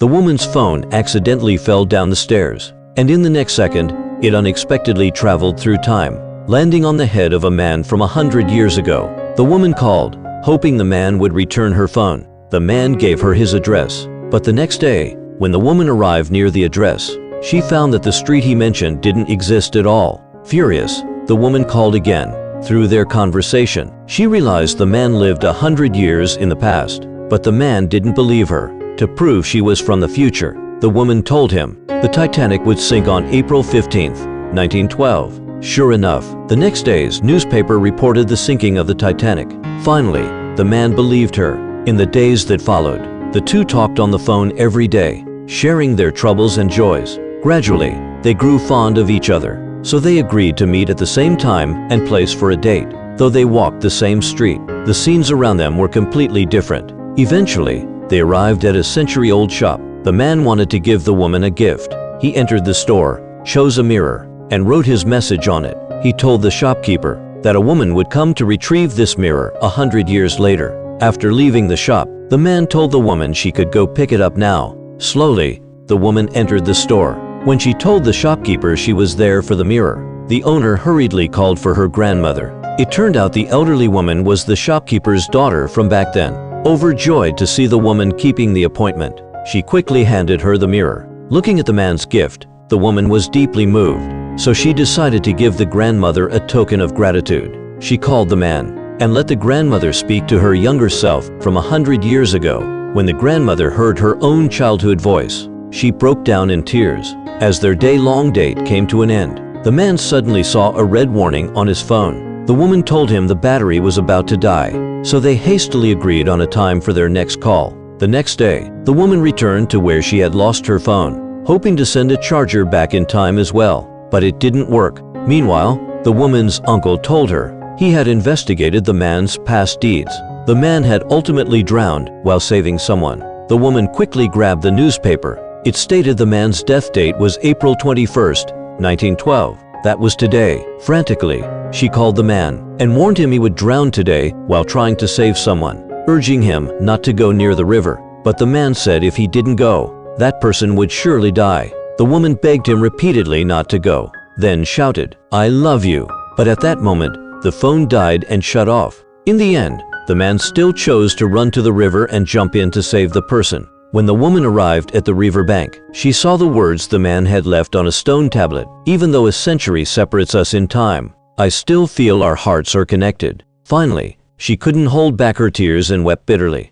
The woman's phone accidentally fell down the stairs, and in the next second, it unexpectedly traveled through time, landing on the head of a man from 100 years ago. The woman called, hoping the man would return her phone. The man gave her his address, but the next day, when the woman arrived near the address, she found that the street he mentioned didn't exist at all. Furious, the woman called again. Through their conversation, she realized the man lived 100 years in the past, but the man didn't believe her. To prove she was from the future, the woman told him the Titanic would sink on April 15, 1912. Sure enough, the next day's newspaper reported the sinking of the Titanic. Finally, the man believed her. In the days that followed, the two talked on the phone every day, sharing their troubles and joys. Gradually, they grew fond of each other, so they agreed to meet at the same time and place for a date. Though they walked the same street, the scenes around them were completely different. Eventually, they arrived at a century-old shop. The man wanted to give the woman a gift. He entered the store, chose a mirror, and wrote his message on it. He told the shopkeeper that a woman would come to retrieve this mirror 100 years later. After leaving the shop, the man told the woman she could go pick it up now. Slowly, the woman entered the store. When she told the shopkeeper she was there for the mirror, the owner hurriedly called for her grandmother. It turned out the elderly woman was the shopkeeper's daughter from back then. Overjoyed to see the woman keeping the appointment, she quickly handed her the mirror. Looking at the man's gift, the woman was deeply moved, so she decided to give the grandmother a token of gratitude. She called the man and let the grandmother speak to her younger self from 100 years ago. When the grandmother heard her own childhood voice, she broke down in tears. As their day-long date came to an end, the man suddenly saw a red warning on his phone. The woman told him the battery was about to die, so they hastily agreed on a time for their next call. The next day, the woman returned to where she had lost her phone, hoping to send a charger back in time as well, but it didn't work. Meanwhile, the woman's uncle told her he had investigated the man's past deeds. The man had ultimately drowned while saving someone. The woman quickly grabbed the newspaper. It stated the man's death date was April 21st, 1912. That was today. Frantically, she called the man and warned him he would drown today while trying to save someone, urging him not to go near the river. But the man said if he didn't go, that person would surely die. The woman begged him repeatedly not to go, then shouted, "I love you." But at that moment, the phone died and shut off. In the end, the man still chose to run to the river and jump in to save the person. When the woman arrived at the river bank, she saw the words the man had left on a stone tablet. Even though a century separates us in time, I still feel our hearts are connected. Finally, she couldn't hold back her tears and wept bitterly.